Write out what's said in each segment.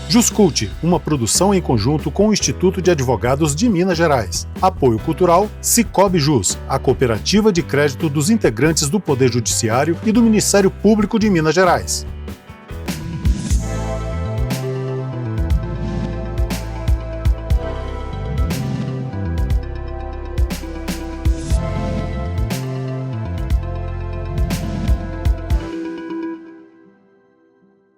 Juscult, uma produção em conjunto com o Instituto de Advogados de Minas Gerais. Apoio cultural Sicoob Jus, a cooperativa de crédito dos integrantes do Poder Judiciário e do Ministério Público de Minas Gerais.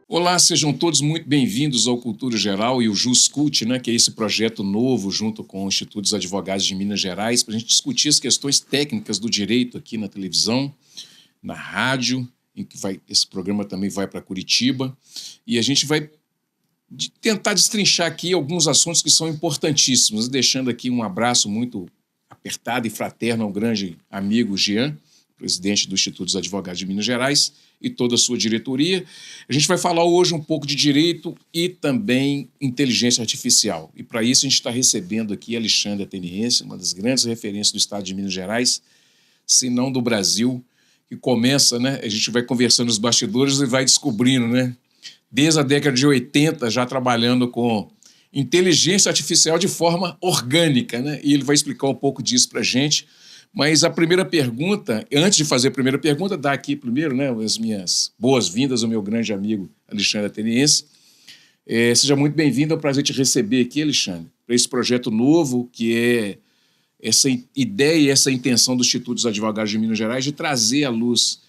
Olá, sejam todos muito bem-vindos ao Cultura Geral e o Juscult, que é esse projeto novo junto com o Instituto dos Advogados de Minas Gerais, para a gente discutir as questões técnicas do direito aqui na televisão, na rádio, esse programa também vai para Curitiba, e a gente vai tentar destrinchar aqui alguns assuntos que são importantíssimos, deixando aqui um abraço muito apertado e fraterno ao grande amigo Jean, presidente do Instituto dos Advogados de Minas Gerais, e toda a sua diretoria. A gente vai falar hoje um pouco de direito e também inteligência artificial. E para isso a gente está recebendo aqui Alexandre Ateniense, uma das grandes referências do estado de Minas Gerais, se não do Brasil, que começa, a gente vai conversando nos bastidores e vai descobrindo, desde a década de 80, já trabalhando com inteligência artificial de forma orgânica, e ele vai explicar um pouco disso para a gente. Mas a primeira pergunta, antes de fazer a primeira pergunta, dar aqui primeiro as minhas boas-vindas ao meu grande amigo Alexandre Ateniense. Seja muito bem-vindo, é um prazer te receber aqui, Alexandre, para esse projeto novo, que é essa ideia e essa intenção do Instituto dos Advogados de Minas Gerais de trazer à luz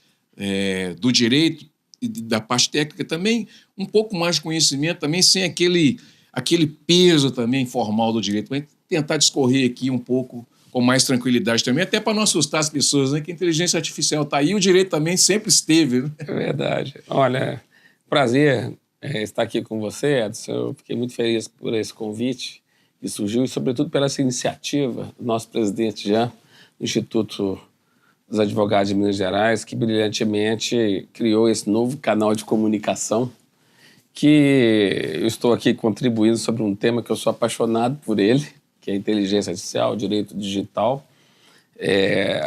do direito e da parte técnica também um pouco mais de conhecimento, também sem aquele peso também formal do direito, mas tentar discorrer aqui um pouco com mais tranquilidade também, até para não assustar as pessoas, que a inteligência artificial está aí, o direito também sempre esteve. É verdade. Olha, prazer estar aqui com você, Edson. Eu fiquei muito feliz por esse convite que surgiu e, sobretudo, pela essa iniciativa do nosso presidente Jean, do Instituto dos Advogados de Minas Gerais, que brilhantemente criou esse novo canal de comunicação, que eu estou aqui contribuindo sobre um tema que eu sou apaixonado por ele, que é a inteligência artificial, direito digital.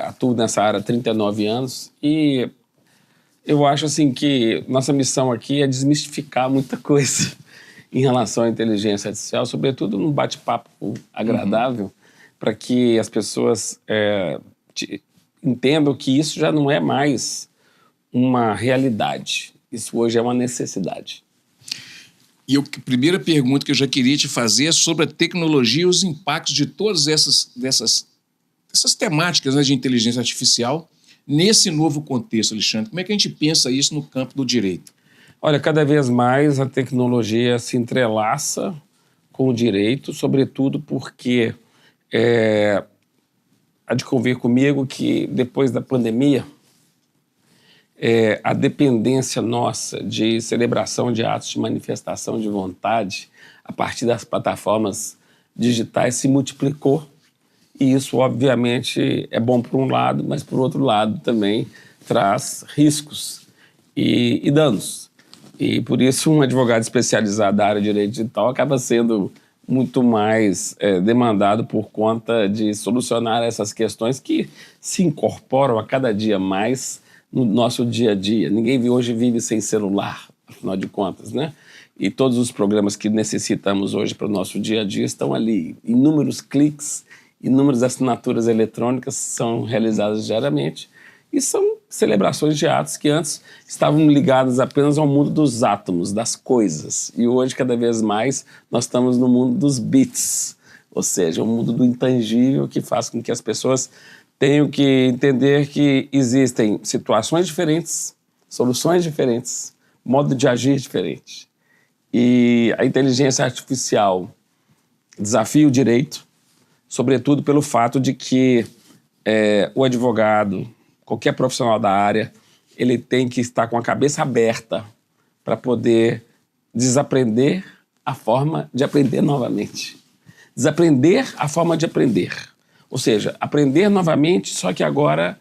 Atuo nessa área há 39 anos e eu acho que nossa missão aqui é desmistificar muita coisa em relação à inteligência artificial, sobretudo num bate-papo agradável, para que as pessoas entendam que isso já não é mais uma realidade, isso hoje é uma necessidade. E a primeira pergunta que eu já queria te fazer é sobre a tecnologia e os impactos de todas essas temáticas de inteligência artificial nesse novo contexto, Alexandre. Como é que a gente pensa isso no campo do direito? Olha, cada vez mais a tecnologia se entrelaça com o direito, sobretudo porque há de convir comigo que depois da pandemia, a dependência nossa de celebração de atos de manifestação de vontade a partir das plataformas digitais se multiplicou e isso obviamente é bom por um lado, mas por outro lado também traz riscos e danos. E por isso um advogado especializado da área de direito digital acaba sendo muito mais demandado por conta de solucionar essas questões que se incorporam a cada dia mais no nosso dia a dia. Ninguém hoje vive sem celular, afinal de contas, E todos os programas que necessitamos hoje para o nosso dia a dia estão ali. Inúmeros cliques, inúmeras assinaturas eletrônicas são realizadas diariamente e são celebrações de atos que antes estavam ligadas apenas ao mundo dos átomos, das coisas. E hoje, cada vez mais, nós estamos no mundo dos bits, ou seja, o mundo do intangível que faz com que as pessoas tenho que entender que existem situações diferentes, soluções diferentes, modo de agir diferente. E a inteligência artificial desafia o direito, sobretudo pelo fato de que o advogado, qualquer profissional da área, ele tem que estar com a cabeça aberta para poder desaprender a forma de aprender novamente. Desaprender a forma de aprender. Ou seja, aprender novamente, só que agora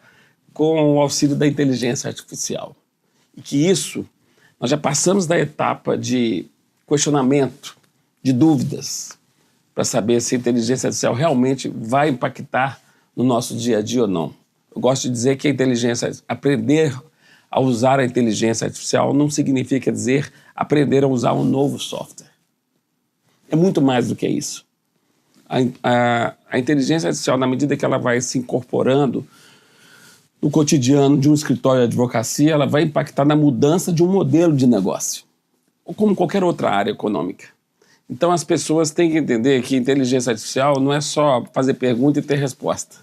com o auxílio da inteligência artificial. E que isso, nós já passamos da etapa de questionamento, de dúvidas, para saber se a inteligência artificial realmente vai impactar no nosso dia a dia ou não. Eu gosto de dizer que a inteligência, aprender a usar a inteligência artificial não significa dizer aprender a usar um novo software. é muito mais do que isso. A inteligência artificial, na medida que ela vai se incorporando no cotidiano de um escritório de advocacia, ela vai impactar na mudança de um modelo de negócio, ou como qualquer outra área econômica. Então, as pessoas têm que entender que inteligência artificial não é só fazer pergunta e ter resposta.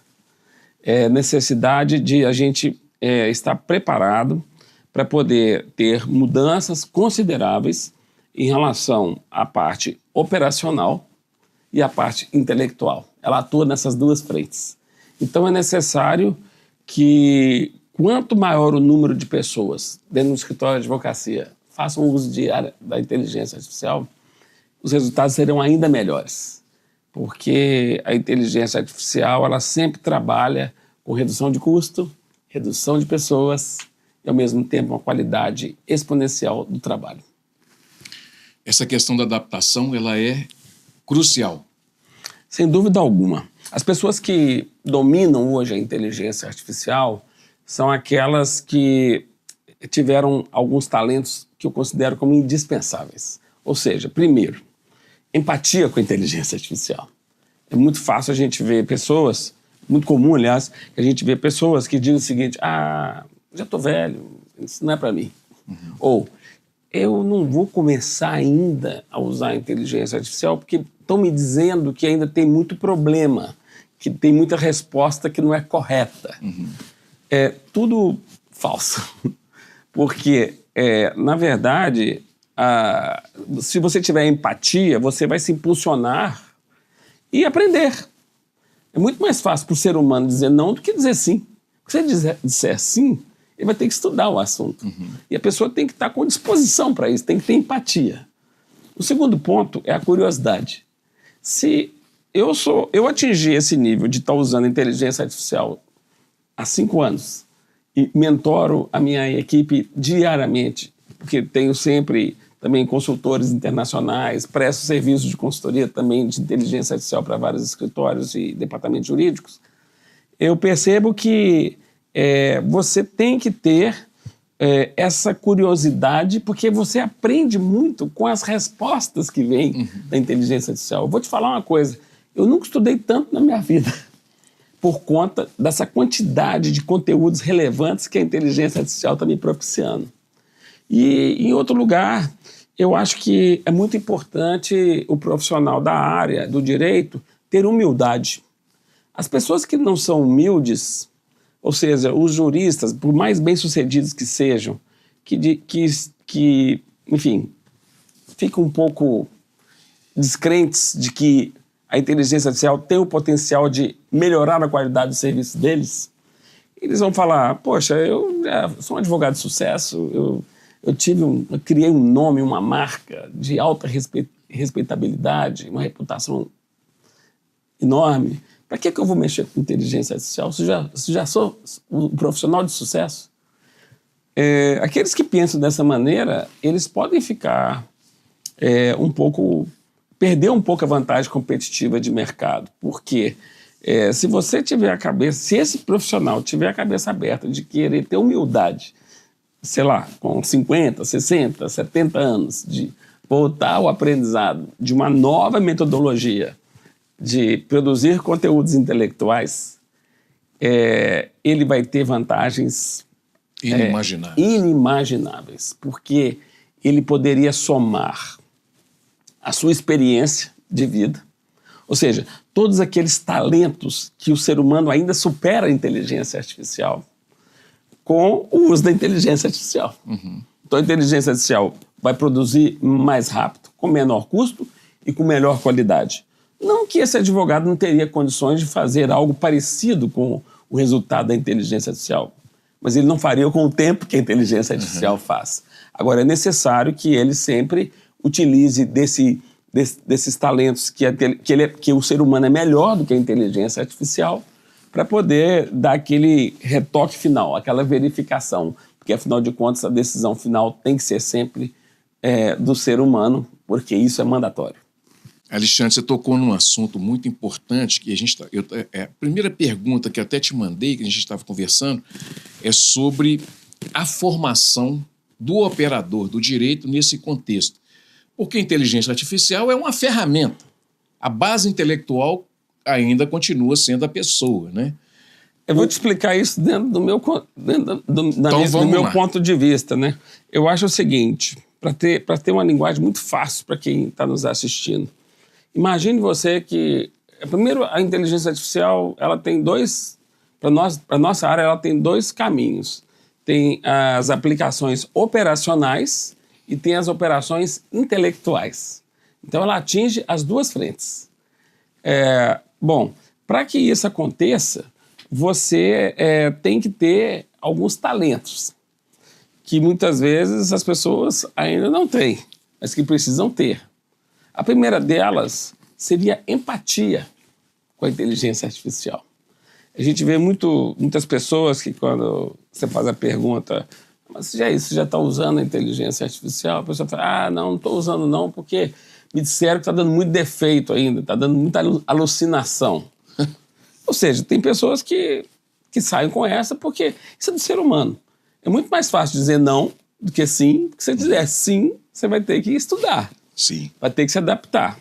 É necessidade de a gente estar preparado para poder ter mudanças consideráveis em relação à parte operacional e à parte intelectual. Ela atua nessas duas frentes. Então, é necessário que, quanto maior o número de pessoas dentro do escritório de advocacia façam uso diário da inteligência artificial, os resultados serão ainda melhores. Porque a inteligência artificial, ela sempre trabalha com redução de custo, redução de pessoas e, ao mesmo tempo, uma qualidade exponencial do trabalho. Essa questão da adaptação, ela é crucial. Sem dúvida alguma. As pessoas que dominam hoje a inteligência artificial são aquelas que tiveram alguns talentos que eu considero como indispensáveis. Ou seja, primeiro, empatia com a inteligência artificial. É muito fácil a gente ver pessoas, muito comum, aliás, que a gente vê pessoas que dizem o seguinte: já estou velho, isso não é para mim. Ou, eu não vou começar ainda a usar a inteligência artificial porque estão me dizendo que ainda tem muito problema, que tem muita resposta que não é correta. É tudo falso. Porque, na verdade, se você tiver empatia, você vai se impulsionar e aprender. É muito mais fácil para o ser humano dizer não do que dizer sim. Se você disser sim, ele vai ter que estudar o assunto. E a pessoa tem que estar com disposição para isso, tem que ter empatia. O segundo ponto é a curiosidade. Se eu atingir esse nível de estar usando a inteligência artificial há 5 anos e mentoro a minha equipe diariamente, porque tenho sempre também consultores internacionais, presto serviços de consultoria também de inteligência artificial para vários escritórios e departamentos jurídicos, eu percebo que você tem que ter essa curiosidade, porque você aprende muito com as respostas que vêm da inteligência artificial. Eu vou te falar uma coisa, eu nunca estudei tanto na minha vida por conta dessa quantidade de conteúdos relevantes que a inteligência artificial está me propiciando. E, em outro lugar, eu acho que é muito importante o profissional da área do direito ter humildade. As pessoas que não são humildes, ou seja, os juristas, por mais bem-sucedidos que sejam, que enfim, ficam um pouco descrentes de que a inteligência artificial tem o potencial de melhorar a qualidade do serviço deles, eles vão falar: poxa, eu já sou um advogado de sucesso, eu criei um nome, uma marca de alta respeitabilidade, uma reputação enorme. Para que eu vou mexer com inteligência artificial se já sou um profissional de sucesso? Aqueles que pensam dessa maneira, eles podem ficar perder um pouco a vantagem competitiva de mercado. Porque se você tiver se esse profissional tiver a cabeça aberta de querer ter humildade, sei lá, com 50, 60, 70 anos, de voltar ao aprendizado de uma nova metodologia de produzir conteúdos intelectuais, ele vai ter vantagens inimagináveis, porque ele poderia somar a sua experiência de vida, ou seja, todos aqueles talentos que o ser humano ainda supera a inteligência artificial, com o uso da inteligência artificial. Então, a inteligência artificial vai produzir mais rápido, com menor custo e com melhor qualidade. Não que esse advogado não teria condições de fazer algo parecido com o resultado da inteligência artificial, mas ele não faria com o tempo que a inteligência artificial faz. Agora, é necessário que ele sempre utilize desses talentos que o ser humano é melhor do que a inteligência artificial, para poder dar aquele retoque final, aquela verificação, porque, afinal de contas, a decisão final tem que ser sempre do ser humano, porque isso é mandatório. Alexandre, você tocou num assunto muito importante que a primeira pergunta que eu até te mandei, que a gente estava conversando, é sobre a formação do operador do direito nesse contexto. Porque a inteligência artificial é uma ferramenta. A base intelectual ainda continua sendo a pessoa, né? Eu vou te explicar isso dentro do meu, do meu ponto de vista, né? Eu acho o seguinte, para ter uma linguagem muito fácil para quem está nos assistindo. Imagine você que, primeiro, a inteligência artificial, ela tem dois, para nossa área, ela tem dois caminhos. Tem as aplicações operacionais e tem as operações intelectuais. Então, ela atinge as duas frentes. Bom, para que isso aconteça, você tem que ter alguns talentos que muitas vezes as pessoas ainda não têm, mas que precisam ter. A primeira delas seria empatia com a inteligência artificial. A gente vê muitas pessoas que quando você faz a pergunta, mas você já está usando a inteligência artificial? A pessoa fala, não estou usando não, porque me disseram que está dando muito defeito ainda, está dando muita alucinação. Ou seja, tem pessoas que saem com essa porque isso é do ser humano. É muito mais fácil dizer não do que sim, porque se você dizer sim, você vai ter que estudar. Sim. Vai ter que se adaptar,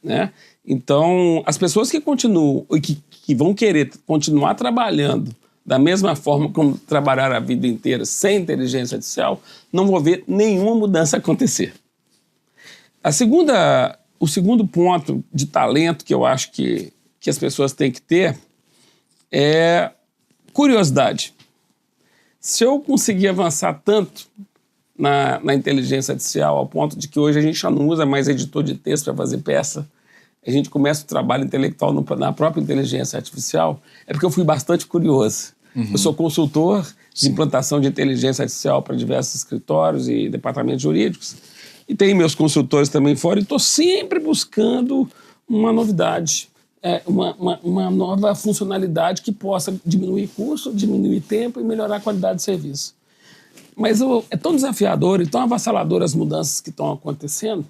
né? Então, as pessoas que continuam e que vão querer continuar trabalhando da mesma forma como trabalharam a vida inteira sem inteligência artificial, não vão ver nenhuma mudança acontecer. O segundo ponto de talento que eu acho que as pessoas têm que ter é curiosidade. Se eu conseguir avançar tanto na inteligência artificial, ao ponto de que hoje a gente já não usa mais editor de texto para fazer peça, a gente começa o trabalho intelectual na própria inteligência artificial, é porque eu fui bastante curioso. Eu sou consultor de implantação de inteligência artificial para diversos escritórios e departamentos jurídicos, e tenho meus consultores também fora, e estou sempre buscando uma novidade, uma nova funcionalidade que possa diminuir custo, diminuir tempo e melhorar a qualidade de serviço. Mas é tão desafiador e tão avassalador as mudanças que estão acontecendo,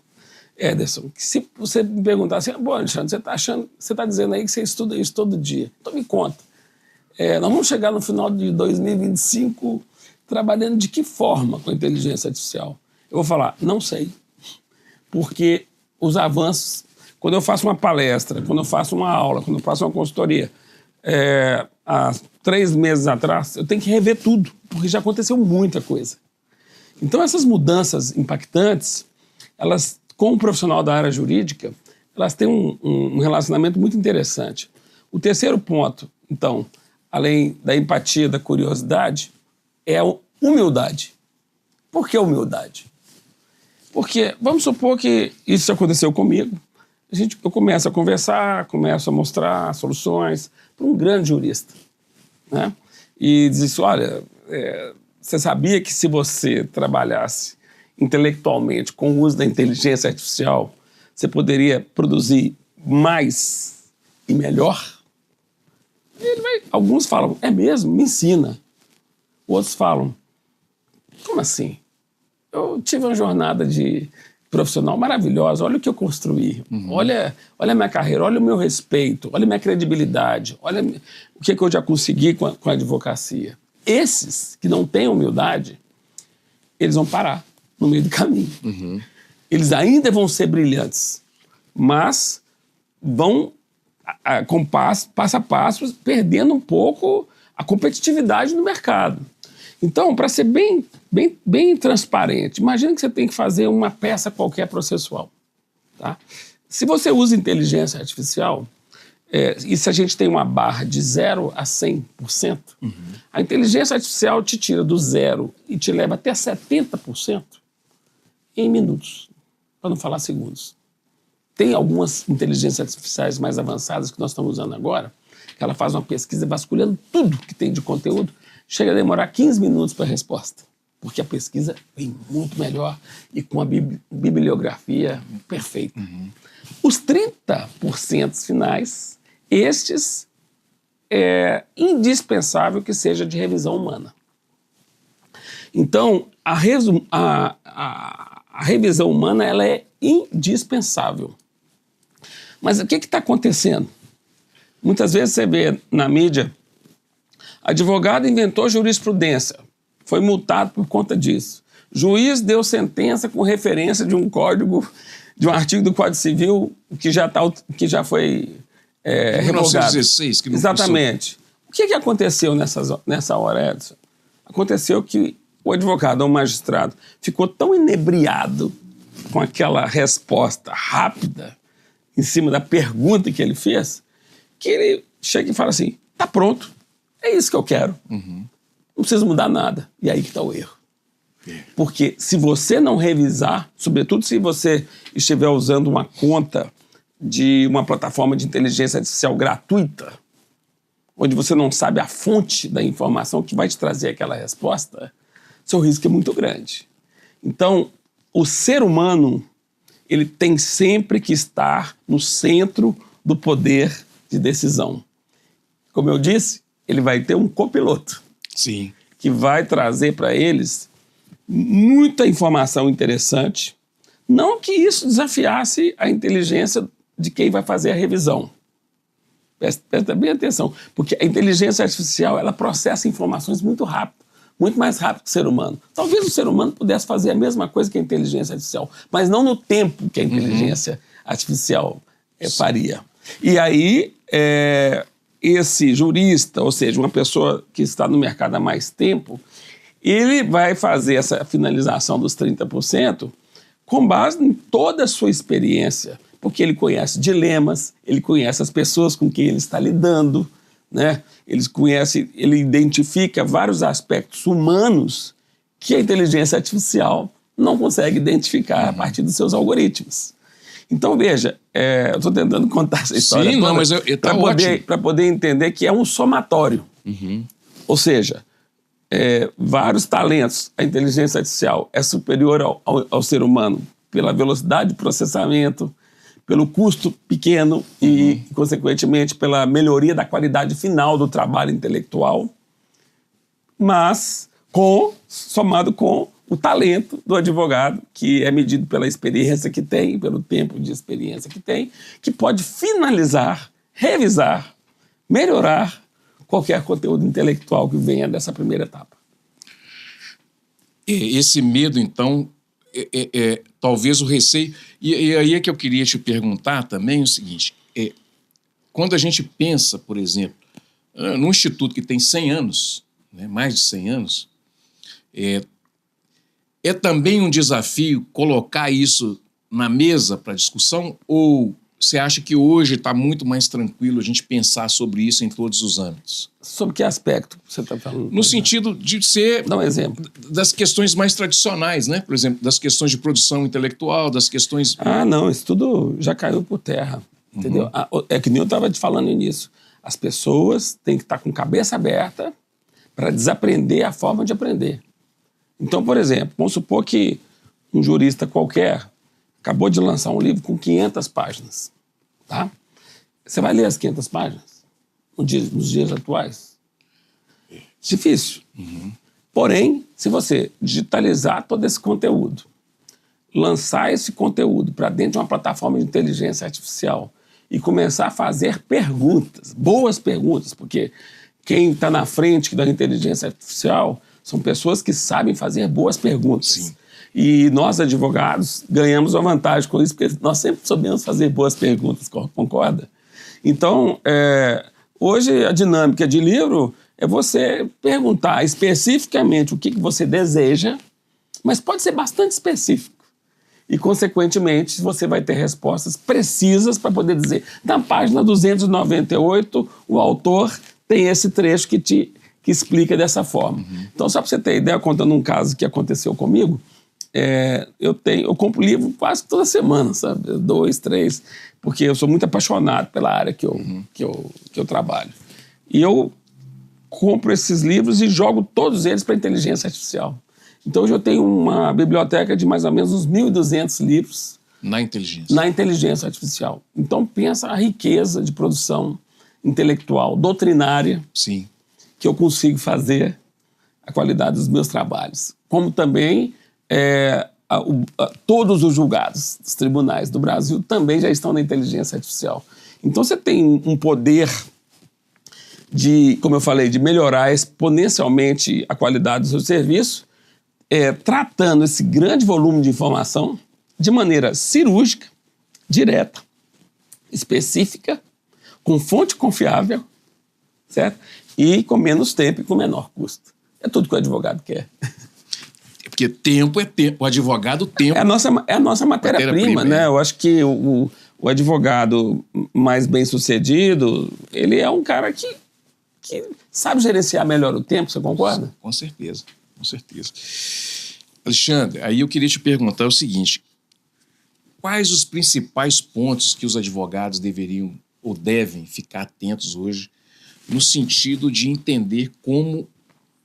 Ederson, que se você me perguntar assim, bom, Alexandre, você está dizendo aí que você estuda isso todo dia. Então me conta, nós vamos chegar no final de 2025 trabalhando de que forma com a inteligência artificial? Eu vou falar, não sei, porque os avanços, quando eu faço uma palestra, quando eu faço uma aula, quando eu faço uma consultoria, há 3 meses atrás, eu tenho que rever tudo, porque já aconteceu muita coisa. Então essas mudanças impactantes, elas, com o profissional da área jurídica, elas têm um relacionamento muito interessante. O terceiro ponto, então, além da empatia, da curiosidade, é a humildade. Por que humildade? Porque, vamos supor que isso aconteceu comigo, eu começo a conversar, começo a mostrar soluções para um grande jurista, né? E diz isso, olha, você sabia que se você trabalhasse intelectualmente com o uso da inteligência artificial, você poderia produzir mais e melhor? Alguns falam, é mesmo? Me ensina. Outros falam, como assim? Eu tive uma jornada de profissional maravilhosa, olha o que eu construí, olha a minha carreira, olha o meu respeito, olha a minha credibilidade, olha o que eu já consegui com a advocacia. Esses que não têm humildade, eles vão parar no meio do caminho. Eles ainda vão ser brilhantes, mas vão, com passo a passo, perdendo um pouco a competitividade no mercado. Então, para ser bem transparente, imagina que você tem que fazer uma peça qualquer processual. Tá? Se você usa inteligência artificial, e se a gente tem uma barra de 0 a 100%, a inteligência artificial te tira do 0 e te leva até 70% em minutos, para não falar segundos. Tem algumas inteligências artificiais mais avançadas que nós estamos usando agora, que ela faz uma pesquisa vasculhando tudo que tem de conteúdo, chega a demorar 15 minutos para a resposta, porque a pesquisa vem muito melhor e com a bibliografia perfeita. Os 30% finais, estes é indispensável que seja de revisão humana. Então, a revisão humana ela é indispensável. Mas o que está acontecendo? Muitas vezes você vê na mídia, advogado inventou jurisprudência, foi multado por conta disso. Juiz deu sentença com referência de um código, de um artigo do Código Civil que já foi revogado. 1916, que não Exatamente. O que aconteceu nessa hora, Edson? Aconteceu que o advogado ou o magistrado ficou tão inebriado com aquela resposta rápida em cima da pergunta que ele fez, que ele chega e fala assim, tá pronto, é isso que eu quero. Não precisa mudar nada. E aí que está o erro. Porque se você não revisar, sobretudo se você estiver usando uma conta de uma plataforma de inteligência artificial gratuita, onde você não sabe a fonte da informação que vai te trazer aquela resposta, seu risco é muito grande. Então, o ser humano, ele tem sempre que estar no centro do poder de decisão. Como eu disse, ele vai ter um copiloto. Sim. Que vai trazer para eles muita informação interessante. Não que isso desafiasse a inteligência de quem vai fazer a revisão. Presta bem atenção, porque a inteligência artificial, ela processa informações muito rápido, muito mais rápido que o ser humano. Talvez o ser humano pudesse fazer a mesma coisa que a inteligência artificial, mas não no tempo que a inteligência artificial faria. E aí, esse jurista, ou seja, uma pessoa que está no mercado há mais tempo, ele vai fazer essa finalização dos 30% com base em toda a sua experiência, porque ele conhece dilemas, ele conhece as pessoas com quem ele está lidando, né? Ele identifica vários aspectos humanos que a inteligência artificial não consegue identificar a partir dos seus algoritmos. Então, veja, eu estou tentando contar essa história para poder entender que é um somatório. Ou seja, vários talentos, a inteligência artificial é superior ao ser humano pela velocidade de processamento, pelo custo pequeno e, consequentemente, pela melhoria da qualidade final do trabalho intelectual, mas somado com o talento do advogado, que é medido pela experiência que tem, pelo tempo de experiência que tem, que pode finalizar, revisar, melhorar qualquer conteúdo intelectual que venha dessa primeira etapa. Esse medo, então, talvez o receio... E aí é que eu queria te perguntar também o seguinte, quando a gente pensa, por exemplo, num instituto que tem 100 anos, né, mais de 100 anos, é também um desafio colocar isso na mesa para discussão, ou você acha que hoje está muito mais tranquilo a gente pensar sobre isso em todos os âmbitos? Sobre que aspecto você está falando? No sentido de ser... Dá um exemplo. Das questões mais tradicionais, né? Por exemplo, das questões de produção intelectual, das questões... Não, isso tudo já caiu por terra, entendeu? É que nem eu estava te falando nisso. As pessoas têm que estar com cabeça aberta para desaprender a forma de aprender. Então, por exemplo, vamos supor que um jurista qualquer acabou de lançar um livro com 500 páginas, tá? Você vai ler as 500 páginas nos dias atuais? Difícil. Porém, se você digitalizar todo esse conteúdo, lançar esse conteúdo para dentro de uma plataforma de inteligência artificial e começar a fazer perguntas, boas perguntas, porque quem está na frente da inteligência artificial são pessoas que sabem fazer boas perguntas. Sim. E nós, advogados, ganhamos uma vantagem com isso, porque nós sempre soubemos fazer boas perguntas, concorda? Então, hoje a dinâmica de livro é você perguntar especificamente o que você deseja, mas pode ser bastante específico. E, consequentemente, você vai ter respostas precisas para poder dizer, na página 298, o autor tem esse trecho que explica dessa forma. Então, só para você ter ideia, contando um caso que aconteceu comigo, eu compro livro quase toda semana, sabe? 2, 3, porque eu sou muito apaixonado pela área que eu trabalho. E eu compro esses livros e jogo todos eles para a inteligência artificial. Então hoje eu tenho uma biblioteca de mais ou menos uns 1.200 livros na inteligência artificial. Então pensa a riqueza de produção intelectual, doutrinária, sim, que eu consigo fazer, a qualidade dos meus trabalhos. Como também todos os julgados dos tribunais do Brasil também já estão na inteligência artificial. Então você tem um poder de, como eu falei, de melhorar exponencialmente a qualidade do seu serviço, tratando esse grande volume de informação de maneira cirúrgica, direta, específica, com fonte confiável, certo? E com menos tempo e com menor custo. É tudo que o advogado quer. Porque tempo é tempo. O advogado, tempo. É a nossa matéria-prima, né? Eu acho que o advogado mais bem-sucedido, ele é um cara que sabe gerenciar melhor o tempo, você concorda? Com certeza, com certeza. Alexandre, aí eu queria te perguntar o seguinte: quais os principais pontos que os advogados deveriam ou devem ficar atentos hoje no sentido de entender como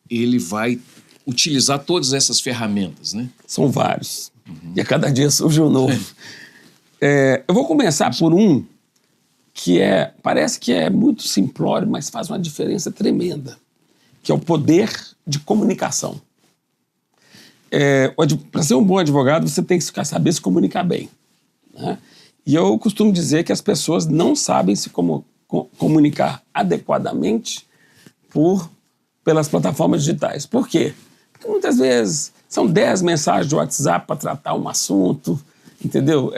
ele vai utilizar todas essas ferramentas, né? São vários. E a cada dia surge um novo. Eu vou começar por um que parece que é muito simplório, mas faz uma diferença tremenda, que é o poder de comunicação. Para ser um bom advogado, você tem que saber se comunicar bem, né? E eu costumo dizer que as pessoas não sabem se comunicar adequadamente pelas plataformas digitais. Por quê? Porque muitas vezes são 10 mensagens de WhatsApp para tratar um assunto, entendeu?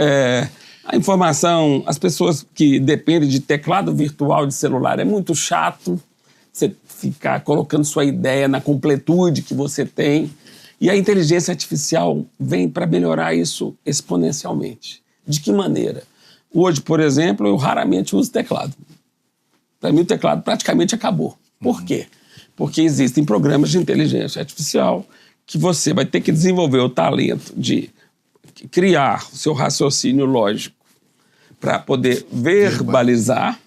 A informação, as pessoas que dependem de teclado virtual de celular, é muito chato você ficar colocando sua ideia na completude que você tem. E a inteligência artificial vem para melhorar isso exponencialmente. De que maneira? Hoje, por exemplo, eu raramente uso teclado. Para mim, o teclado praticamente acabou. Por quê? Porque existem programas de inteligência artificial que você vai ter que desenvolver o talento de criar o seu raciocínio lógico para poder verbalizar,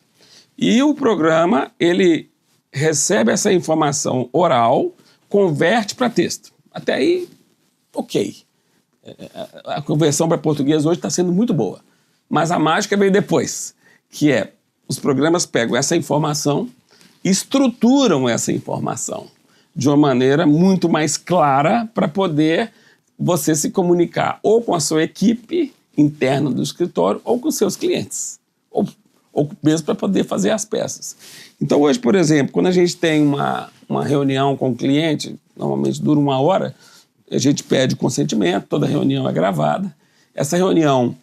e o programa, ele recebe essa informação oral, converte para texto. Até aí, ok. A conversão para português hoje está sendo muito boa. Mas a mágica veio depois, que os programas pegam essa informação e estruturam essa informação de uma maneira muito mais clara para poder você se comunicar ou com a sua equipe interna do escritório ou com os seus clientes, ou mesmo para poder fazer as peças. Então hoje, por exemplo, quando a gente tem uma reunião com o cliente, normalmente dura 1 hora, a gente pede consentimento, toda reunião é gravada. Essa reunião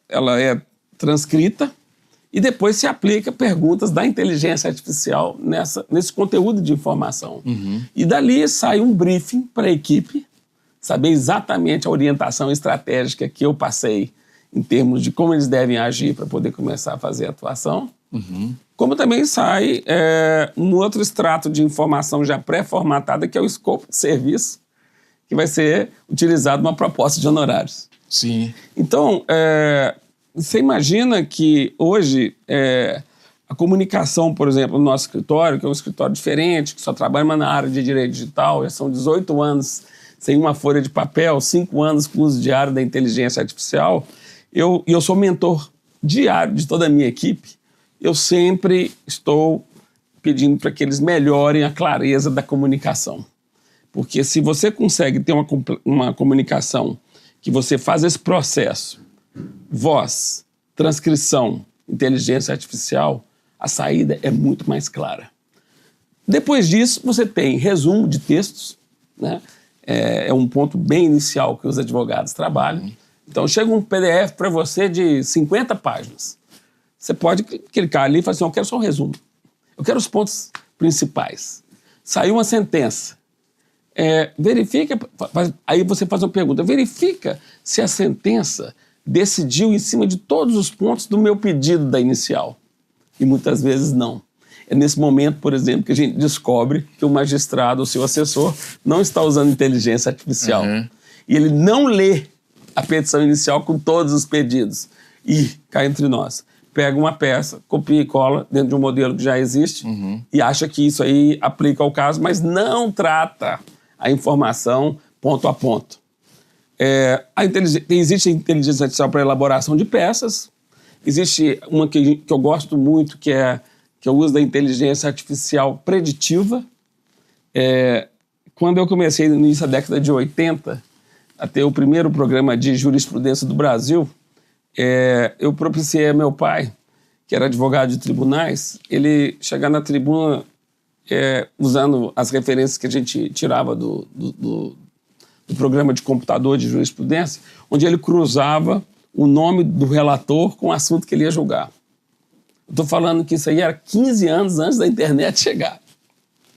ela é transcrita e depois se aplica perguntas da inteligência artificial nesse conteúdo de informação. E dali sai um briefing para a equipe, saber exatamente a orientação estratégica que eu passei em termos de como eles devem agir para poder começar a fazer a atuação. Como também sai um outro extrato de informação já pré-formatada, que é o escopo de serviço, que vai ser utilizado numa proposta de honorários. Sim. Então, você imagina que hoje a comunicação, por exemplo, no nosso escritório, que é um escritório diferente, que só trabalha na área de direito digital, já são 18 anos sem uma folha de papel, 5 anos com o uso diário da inteligência artificial, eu sou mentor diário de toda a minha equipe. Eu sempre estou pedindo para que eles melhorem a clareza da comunicação. Porque se você consegue ter uma comunicação que você faz esse processo, voz, transcrição, inteligência artificial, a saída é muito mais clara. Depois disso, você tem resumo de textos, né? É um ponto bem inicial que os advogados trabalham. Então, chega um PDF para você de 50 páginas. Você pode clicar ali e falar assim, eu quero só um resumo. Eu quero os pontos principais. Saiu uma sentença. Verifica, aí você faz uma pergunta, verifica se a sentença decidiu em cima de todos os pontos do meu pedido da inicial. E muitas vezes não. É nesse momento, por exemplo, que a gente descobre que o magistrado, o seu assessor, não está usando inteligência artificial. E ele não lê a petição inicial com todos os pedidos. E, cá entre nós, pega uma peça, copia e cola dentro de um modelo que já existe e acha que isso aí aplica ao caso, mas não trata a informação ponto a ponto. Existe a inteligência artificial para elaboração de peças. Existe uma que eu gosto muito, que é o uso da inteligência artificial preditiva. Quando eu comecei no início da década de 80 a ter o primeiro programa de jurisprudência do Brasil, eu propiciei a meu pai, que era advogado de tribunais, ele chegar na tribuna usando as referências que a gente tirava do programa de computador de jurisprudência, onde ele cruzava o nome do relator com o assunto que ele ia julgar. Estou falando que isso aí era 15 anos antes da internet chegar.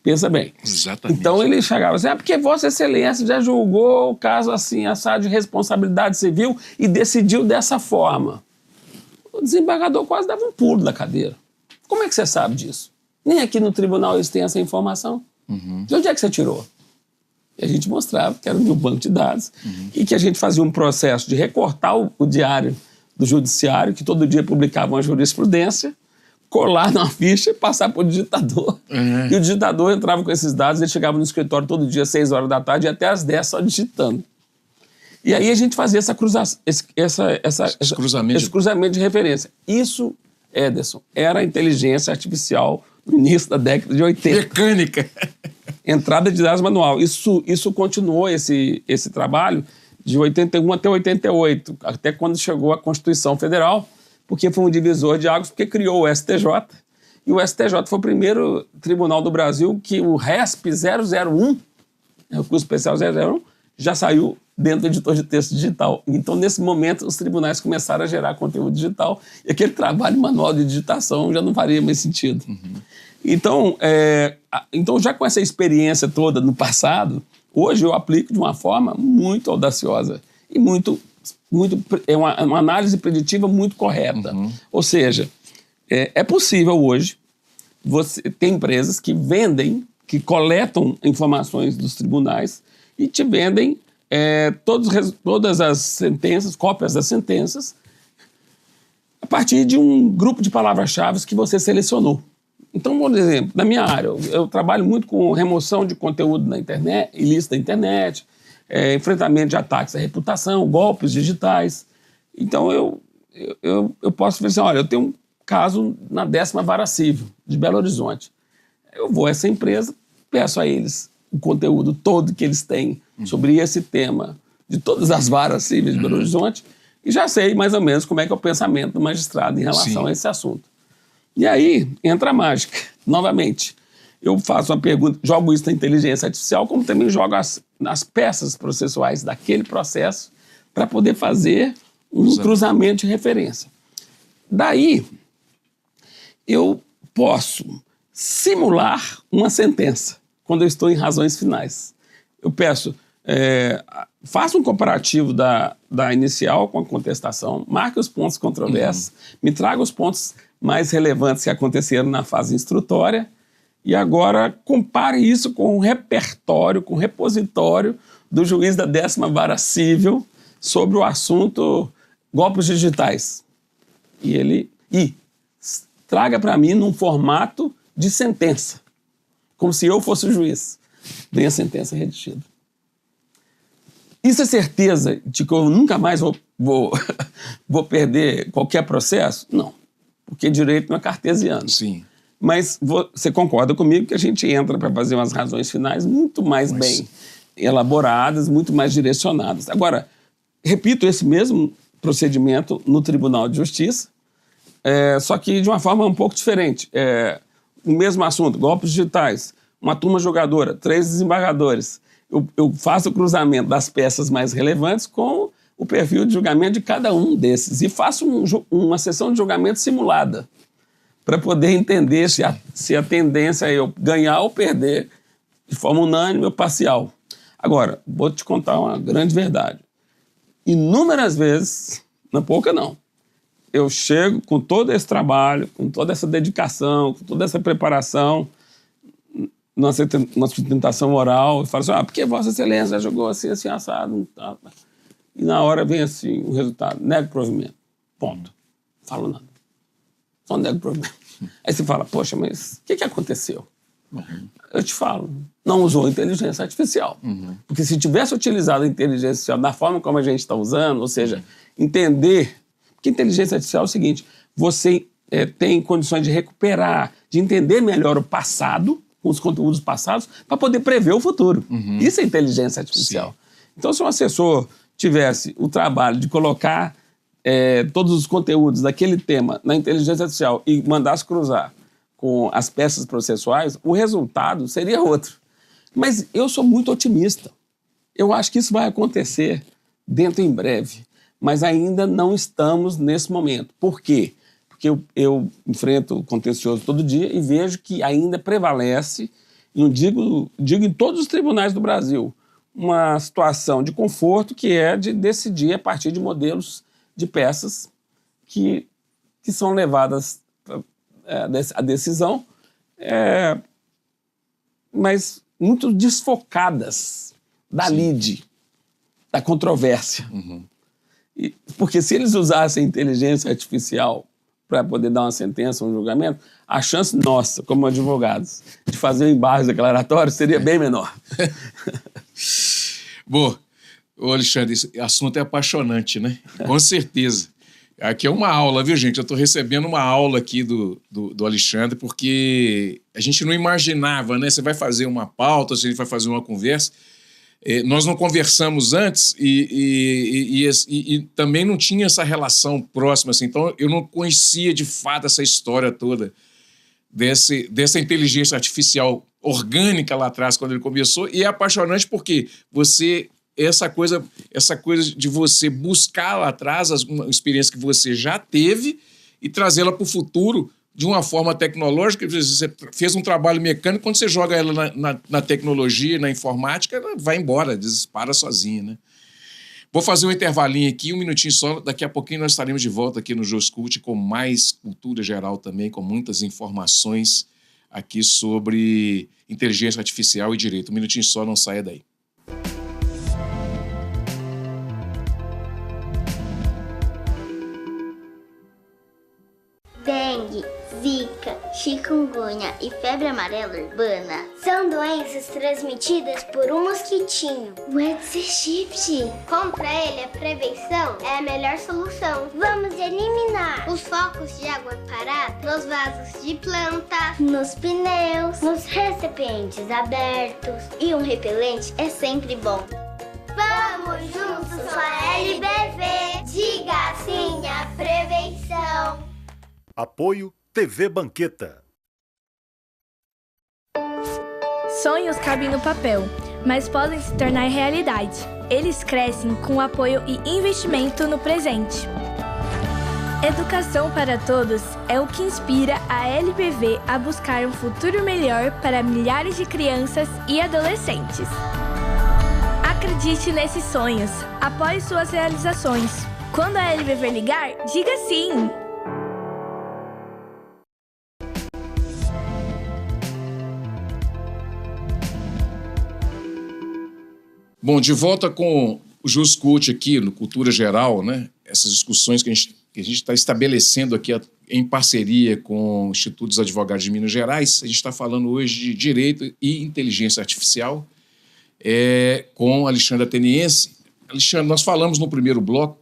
Pensa bem. Exatamente. Então ele chegava assim, porque Vossa Excelência já julgou o caso assim, assado de responsabilidade civil e decidiu dessa forma. O desembargador quase dava um pulo da cadeira. Como é que você sabe disso? Nem aqui no tribunal eles têm essa informação. De onde é que você tirou? E a gente mostrava que era de um banco de dados e que a gente fazia um processo de recortar o diário do judiciário, que todo dia publicava uma jurisprudência, colar na ficha e passar para o digitador. E o digitador entrava com esses dados, ele chegava no escritório todo dia, às 6 horas da tarde, e até às 10 só digitando. E aí a gente fazia esse cruzamento de referência. Isso, Ederson, era a inteligência artificial no início da década de 80. Mecânica. Entrada de dados manual. Isso continuou, esse trabalho, de 81 até 88, até quando chegou a Constituição Federal, porque foi um divisor de águas, porque criou o STJ, e o STJ foi o primeiro tribunal do Brasil que o RESP 001, recurso especial 001, já saiu dentro do editor de texto digital. Então, nesse momento, os tribunais começaram a gerar conteúdo digital e aquele trabalho manual de digitação já não faria mais sentido. Então, já com essa experiência toda no passado, hoje eu aplico de uma forma muito audaciosa e uma análise preditiva muito correta. Ou seja, é possível hoje, você tem empresas que vendem, que coletam informações dos tribunais e te vendem todas as sentenças, cópias das sentenças, a partir de um grupo de palavras-chave que você selecionou. Então, por exemplo, na minha área, eu trabalho muito com remoção de conteúdo na internet, ilícito da internet, enfrentamento de ataques à reputação, golpes digitais. Então, eu posso dizer assim, olha, eu tenho um caso na 10ª Vara Civil de Belo Horizonte. Eu vou a essa empresa, peço a eles o conteúdo todo que eles têm sobre esse tema de todas as varas cíveis de Belo Horizonte e já sei mais ou menos como é que é o pensamento do magistrado em relação a esse assunto. E aí entra a mágica, novamente. Eu faço uma pergunta, jogo isso na inteligência artificial, como também jogo as peças processuais daquele processo para poder fazer um cruzamento de referência. Daí, eu posso simular uma sentença quando eu estou em razões finais. Eu peço, faça um comparativo da inicial com a contestação, marque os pontos controversos, me traga os pontos mais relevantes que aconteceram na fase instrutória e agora compare isso com o repertório, com o repositório do juiz da 10ª Vara Civil sobre o assunto golpes digitais. E traga para mim num formato de sentença, como se eu fosse o juiz. Vem a sentença redigida. Isso é certeza de que eu nunca mais vou perder qualquer processo? Não, porque direito não é cartesiano. Sim. Mas você concorda comigo que a gente entra para fazer umas razões finais muito mais bem elaboradas, muito mais direcionadas. Agora, repito esse mesmo procedimento no Tribunal de Justiça, só que de uma forma um pouco diferente. O mesmo assunto, golpes digitais, uma turma julgadora, 3 desembargadores. Eu faço o cruzamento das peças mais relevantes com o perfil de julgamento de cada um desses e faço uma sessão de julgamento simulada para poder entender se a tendência é eu ganhar ou perder de forma unânime ou parcial. Agora, vou te contar uma grande verdade. Inúmeras vezes, não é pouca não, eu chego com todo esse trabalho, com toda essa dedicação, com toda essa preparação, uma sustentação oral, e falo assim, porque Vossa Excelência já jogou assim, assim, assado, e na hora vem assim o resultado, nego provimento, ponto. Não falo nada. Só nego provimento. Aí você fala, poxa, mas o que aconteceu? Eu te falo, não usou inteligência artificial. Porque se tivesse utilizado a inteligência artificial da forma como a gente está usando, ou seja, entender, porque inteligência artificial é o seguinte, você tem condições de recuperar, de entender melhor o passado, com os conteúdos passados, para poder prever o futuro. Isso é inteligência artificial. Sim. Então, se um assessor tivesse o trabalho de colocar todos os conteúdos daquele tema na inteligência artificial e mandasse cruzar com as peças processuais, o resultado seria outro. Mas eu sou muito otimista. Eu acho que isso vai acontecer dentro em breve, mas ainda não estamos nesse momento. Por quê? Porque eu enfrento o contencioso todo dia e vejo que ainda prevalece, não digo em todos os tribunais do Brasil, uma situação de conforto que é de decidir a partir de modelos de peças que são levadas à decisão, mas muito desfocadas da lide, da controvérsia. Uhum. Porque se eles usassem inteligência artificial para poder dar uma sentença, um julgamento, a chance nossa, como advogados, de fazer um embargo declaratório seria bem menor. Bom, Alexandre, esse assunto é apaixonante, né? Com certeza. Aqui é uma aula, viu, gente? Eu estou recebendo uma aula aqui do Alexandre, porque a gente não imaginava, né? Você vai fazer uma pauta, a gente vai fazer uma conversa. Nós não conversamos antes e também não tinha essa relação próxima, assim. Então eu não conhecia de fato essa história toda dessa inteligência artificial orgânica lá atrás, quando ele começou, e é apaixonante porque essa coisa de você buscar lá atrás uma experiência que você já teve e trazê-la para o futuro de uma forma tecnológica. Você fez um trabalho mecânico, quando você joga ela na tecnologia, na informática, ela vai embora, dispara sozinha, né? Vou fazer um intervalinho aqui, um minutinho só. Daqui a pouquinho nós estaremos de volta aqui no JusCult com mais cultura geral também, com muitas informações aqui sobre inteligência artificial e direito. Um minutinho só, não saia daí. Dengue, zika, chikungunya e febre amarela urbana são doenças transmitidas por um mosquitinho, o Aedes aegypti. Contra ele, a prevenção é a melhor solução. Vamos eliminar os focos de água parada nos vasos de plantas, nos pneus, nos recipientes abertos. E um repelente é sempre bom. Vamos juntos com a LBV. Diga sim à prevenção. Apoio TV Banqueta. Sonhos cabem no papel, mas podem se tornar realidade. Eles crescem com apoio e investimento no presente. Educação para todos é o que inspira a LBV a buscar um futuro melhor para milhares de crianças e adolescentes. Acredite nesses sonhos, apoie suas realizações. Quando a LBV ligar, diga sim! Bom, de volta com o JusCult aqui no Cultura Geral, né? Essas discussões que a gente está estabelecendo aqui em parceria com o Instituto dos Advogados de Minas Gerais. A gente está falando hoje de Direito e Inteligência Artificial com Alexandre Ateniense. Alexandre, nós falamos no primeiro bloco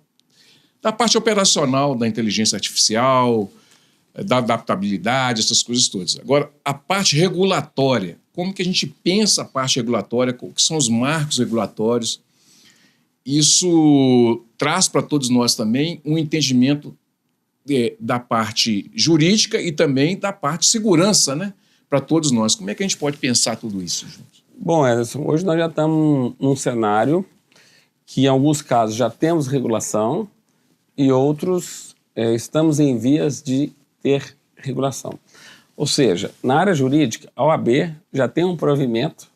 da parte operacional da inteligência artificial, da adaptabilidade, essas coisas todas. Agora, a parte regulatória. Como que a gente pensa a parte regulatória, o que são os marcos regulatórios. Isso traz para todos nós também um entendimento da parte jurídica e também da parte segurança, né? Para todos nós. Como é que a gente pode pensar tudo isso juntos? Bom, Ederson, hoje nós já estamos num cenário que, em alguns casos, já temos regulação e outros estamos em vias de ter regulação. Ou seja, na área jurídica, a OAB já tem um provimento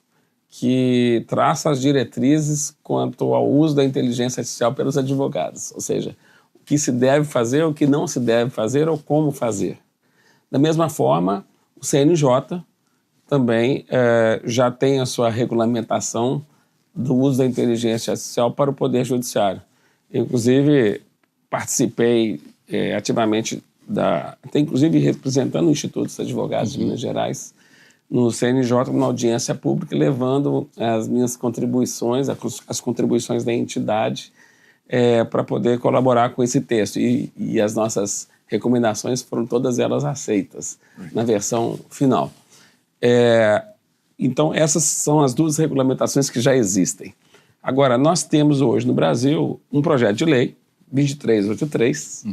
que traça as diretrizes quanto ao uso da inteligência artificial pelos advogados. Ou seja, o que se deve fazer, o que não se deve fazer ou como fazer. Da mesma forma, o CNJ também já tem a sua regulamentação do uso da inteligência artificial para o Poder Judiciário. Inclusive, participei ativamente até inclusive representando o Instituto dos Advogados de Minas Gerais no CNJ, numa audiência pública, levando as minhas contribuições, as contribuições da entidade, para poder colaborar com esse texto. E as nossas recomendações foram todas elas aceitas na versão final. Então, essas são as duas regulamentações que já existem. Agora, nós temos hoje no Brasil um projeto de lei, 2383,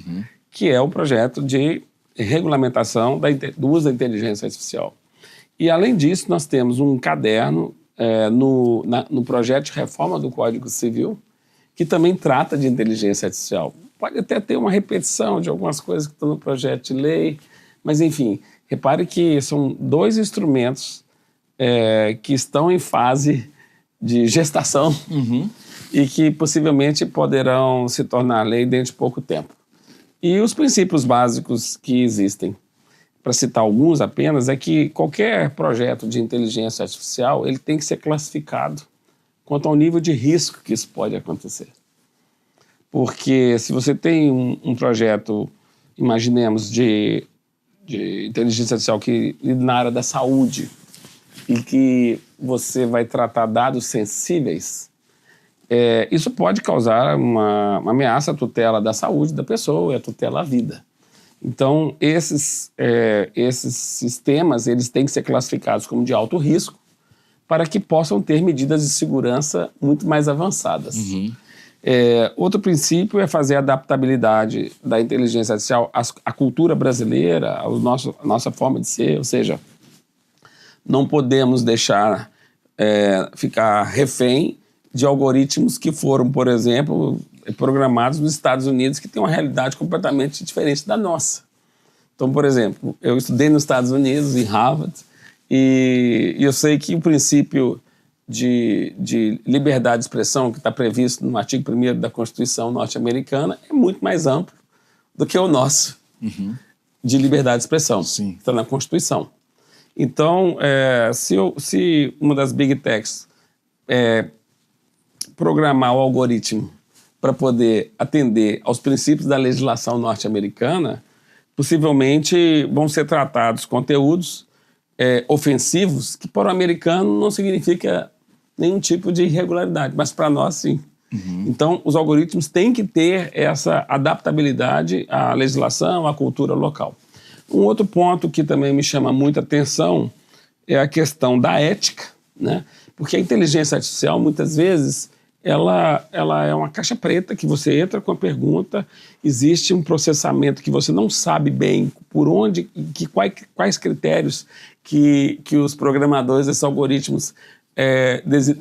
que é o projeto de regulamentação do uso da inteligência artificial. E, além disso, nós temos um caderno no projeto de reforma do Código Civil, que também trata de inteligência artificial. Pode até ter uma repetição de algumas coisas que estão no projeto de lei, mas, enfim, repare que são 2 instrumentos que estão em fase de gestação e que possivelmente poderão se tornar lei dentro de pouco tempo. E os princípios básicos que existem, para citar alguns apenas, é que qualquer projeto de inteligência artificial ele tem que ser classificado quanto ao nível de risco que isso pode acontecer. Porque se você tem um projeto, imaginemos, de inteligência artificial que na área da saúde e que você vai tratar dados sensíveis, isso pode causar uma ameaça à tutela da saúde da pessoa e à tutela à vida. Então, esses sistemas eles têm que ser classificados como de alto risco para que possam ter medidas de segurança muito mais avançadas. Outro princípio é fazer a adaptabilidade da inteligência artificial à cultura brasileira, à nossa forma de ser, ou seja, não podemos deixar ficar refém de algoritmos que foram, por exemplo, programados nos Estados Unidos, que tem uma realidade completamente diferente da nossa. Então, por exemplo, eu estudei nos Estados Unidos, em Harvard, e eu sei que o princípio de liberdade de expressão que está previsto no artigo 1º da Constituição norte-americana é muito mais amplo do que o nosso de liberdade de expressão, que está na Constituição. Então, se uma das Big Techs programar o algoritmo para poder atender aos princípios da legislação norte-americana, possivelmente vão ser tratados conteúdos ofensivos que para o americano não significa nenhum tipo de irregularidade, mas para nós sim. Então, os algoritmos têm que ter essa adaptabilidade à legislação, à cultura local. Um outro ponto que também me chama muita atenção é a questão da ética, né? Porque a inteligência artificial, muitas vezes, ela é uma caixa preta que você entra com a pergunta, existe um processamento que você não sabe bem por onde, quais critérios que os programadores desses algoritmos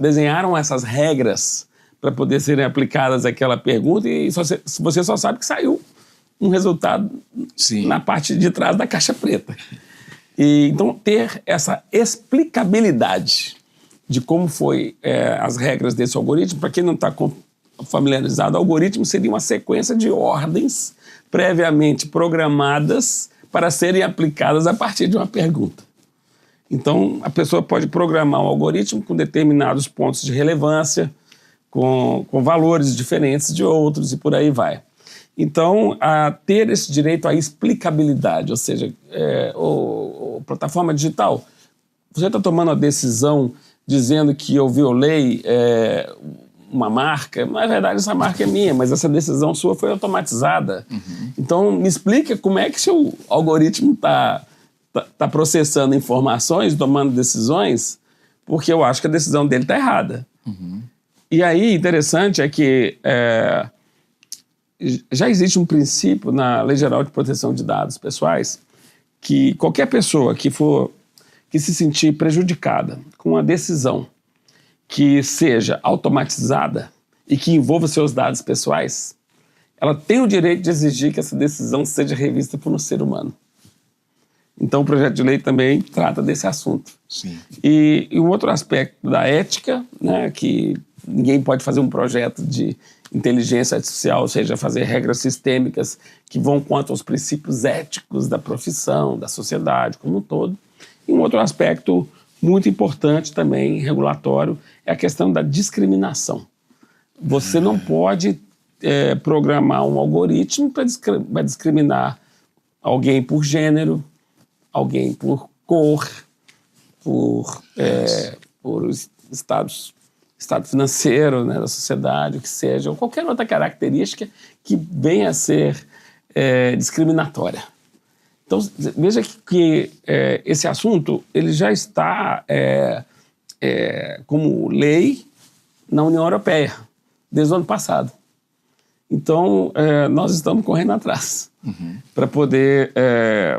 desenharam essas regras para poder serem aplicadas àquela pergunta e você só sabe que saiu um resultado na parte de trás da caixa preta. Então, ter essa explicabilidade de como foi as regras desse algoritmo, para quem não está familiarizado, o algoritmo seria uma sequência de ordens previamente programadas para serem aplicadas a partir de uma pergunta. Então, a pessoa pode programar um algoritmo com determinados pontos de relevância, com valores diferentes de outros e por aí vai. Então, ter esse direito à explicabilidade, ou seja, a plataforma digital, você está tomando a decisão dizendo que eu violei uma marca, na verdade essa marca é minha, mas essa decisão sua foi automatizada. Então, me explica como é que seu algoritmo está processando informações, tomando decisões, porque eu acho que a decisão dele está errada. E aí, interessante é que já existe um princípio na Lei Geral de Proteção de Dados Pessoais que qualquer pessoa que se sentir prejudicada com uma decisão que seja automatizada e que envolva seus dados pessoais, ela tem o direito de exigir que essa decisão seja revista por um ser humano. Então, o projeto de lei também trata desse assunto. E um outro aspecto da ética, né, que ninguém pode fazer um projeto de inteligência artificial, ou seja, fazer regras sistêmicas que vão contra os princípios éticos da profissão, da sociedade como um todo. E um outro aspecto muito importante também, regulatório, é a questão da discriminação. Você não pode programar um algoritmo para discriminar alguém por gênero, alguém por cor, por estado financeiro, né, da sociedade, o que seja, ou qualquer outra característica que venha a ser discriminatória. Então, veja que esse assunto ele já está como lei na União Europeia, desde o ano passado. Então, nós estamos correndo atrás para poder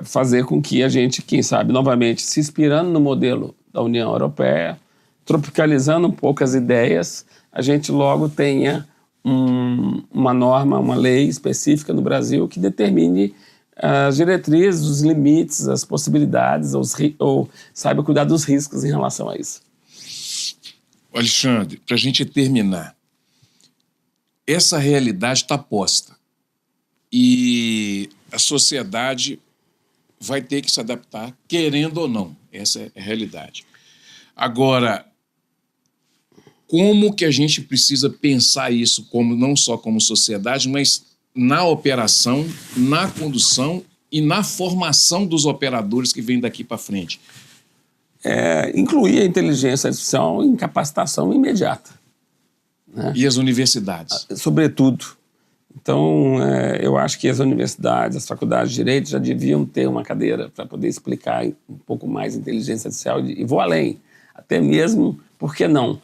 fazer com que a gente, quem sabe, novamente, se inspirando no modelo da União Europeia, tropicalizando um pouco as ideias, a gente logo tenha uma norma, uma lei específica no Brasil que determine as diretrizes, os limites, as possibilidades, ou saiba cuidar dos riscos em relação a isso. Alexandre, para a gente terminar, essa realidade está posta e a sociedade vai ter que se adaptar, querendo ou não. Essa é a realidade. Agora, como que a gente precisa pensar isso não só como sociedade, mas na operação, na condução e na formação dos operadores que vêm daqui para frente? Incluir a inteligência artificial em capacitação imediata. Né? E as universidades? Sobretudo. Então, eu acho que as universidades, as faculdades de Direito já deviam ter uma cadeira para poder explicar um pouco mais inteligência artificial e vou além. Até mesmo, por que não,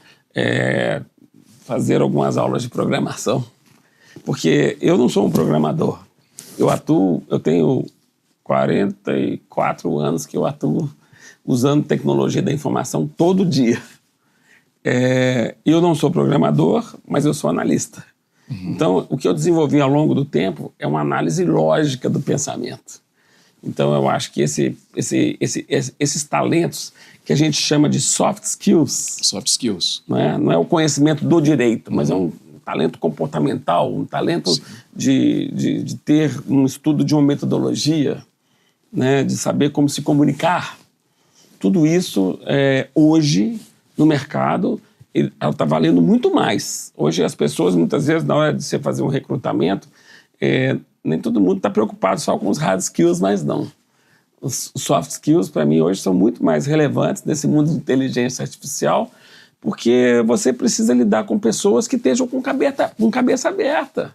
fazer algumas aulas de programação. Porque eu não sou um programador. Eu tenho 44 anos que eu atuo usando tecnologia da informação todo dia. Eu não sou programador, mas eu sou analista. Então, o que eu desenvolvi ao longo do tempo é uma análise lógica do pensamento. Então, eu acho que esses talentos que a gente chama de soft skills, não é o conhecimento do direito, mas é um talento comportamental, um talento de ter um estudo de uma metodologia, né, de saber como se comunicar. Tudo isso, hoje, no mercado, ela está valendo muito mais. Hoje as pessoas, muitas vezes, na hora de você fazer um recrutamento, nem todo mundo está preocupado só com os hard skills, mas não. Os soft skills, para mim, hoje são muito mais relevantes nesse mundo de inteligência artificial, porque você precisa lidar com pessoas que estejam com cabeça aberta,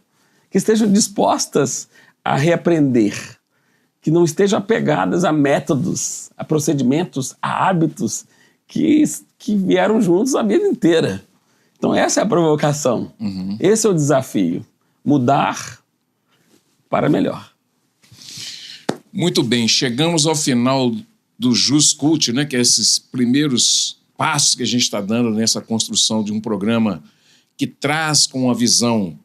que estejam dispostas a reaprender, que não estejam apegadas a métodos, a procedimentos, a hábitos que vieram juntos a vida inteira. Então essa é a provocação, esse é o desafio, mudar para melhor. Muito bem, chegamos ao final do JusCult, né, que é esses primeiros passos que a gente está dando nessa construção de um programa que traz com uma visão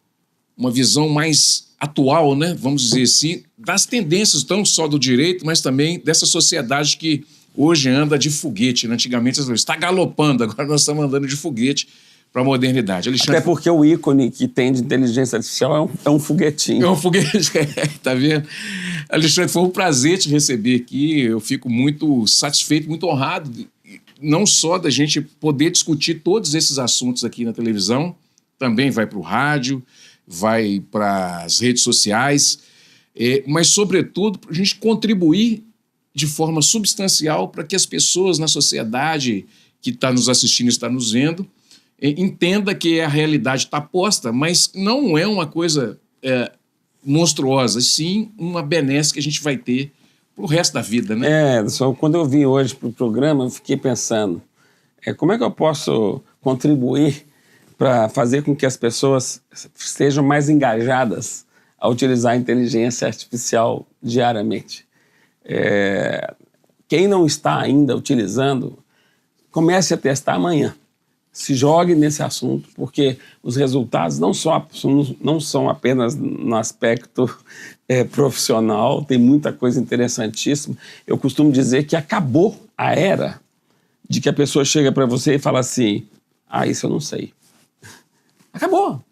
mais atual, né, vamos dizer assim, das tendências não só do direito, mas também dessa sociedade que hoje anda de foguete. Antigamente está galopando, agora nós estamos andando de foguete para a modernidade. Alexandre... Até porque o ícone que tem de inteligência artificial é um foguetinho. É um foguete, tá vendo? Alexandre, foi um prazer te receber aqui. Eu fico muito satisfeito, muito honrado, não só da gente poder discutir todos esses assuntos aqui na televisão, também vai para o rádio, vai para as redes sociais, mas, sobretudo, para a gente contribuir de forma substancial para que as pessoas na sociedade que está nos assistindo, está nos vendo, entenda que a realidade está posta, mas não é uma coisa monstruosa, sim uma benesse que a gente vai ter para o resto da vida, né? Só quando eu vim hoje para o programa, eu fiquei pensando, como é que eu posso contribuir para fazer com que as pessoas estejam mais engajadas a utilizar a inteligência artificial diariamente? Quem não está ainda utilizando, comece a testar amanhã. Se jogue nesse assunto, porque os resultados não são apenas no aspecto profissional, tem muita coisa interessantíssima. Eu costumo dizer que acabou a era de que a pessoa chega para você e fala assim, isso eu não sei. Acabou.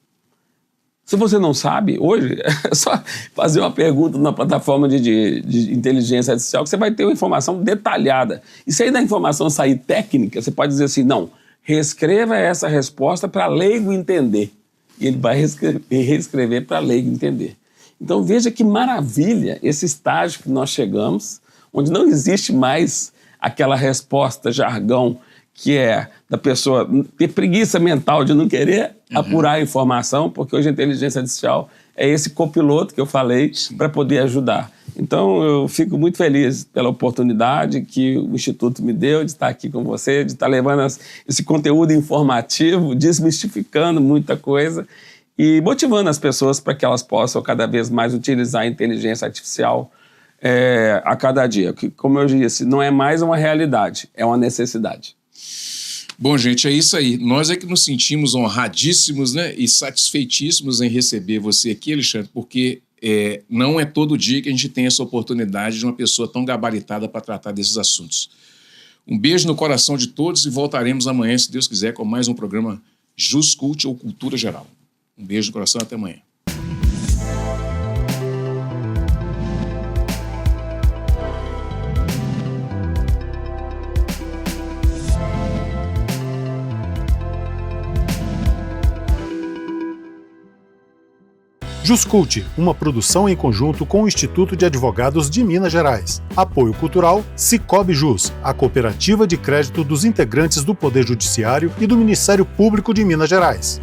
Se você não sabe, hoje, é só fazer uma pergunta na plataforma de inteligência artificial que você vai ter uma informação detalhada. E se aí da informação sair técnica, você pode dizer assim, não, reescreva essa resposta para leigo entender. E ele vai reescrever para leigo entender. Então veja que maravilha esse estágio que nós chegamos, onde não existe mais aquela resposta jargão que é da pessoa ter preguiça mental de não querer apurar a informação, porque hoje a inteligência artificial é esse copiloto que eu falei para poder ajudar. Então, eu fico muito feliz pela oportunidade que o Instituto me deu de estar aqui com você, de estar levando esse conteúdo informativo, desmistificando muita coisa e motivando as pessoas para que elas possam cada vez mais utilizar a inteligência artificial a cada dia. Que, como eu disse, não é mais uma realidade, é uma necessidade. Bom, gente, é isso aí. Nós é que nos sentimos honradíssimos, né, e satisfeitíssimos em receber você aqui, Alexandre, porque não é todo dia que a gente tem essa oportunidade de uma pessoa tão gabaritada para tratar desses assuntos. Um beijo no coração de todos e voltaremos amanhã, se Deus quiser, com mais um programa JusCult ou Cultura Geral. Um beijo no coração, até amanhã. JusCult, uma produção em conjunto com o Instituto de Advogados de Minas Gerais. Apoio cultural Cicobi Jus, a cooperativa de crédito dos integrantes do Poder Judiciário e do Ministério Público de Minas Gerais.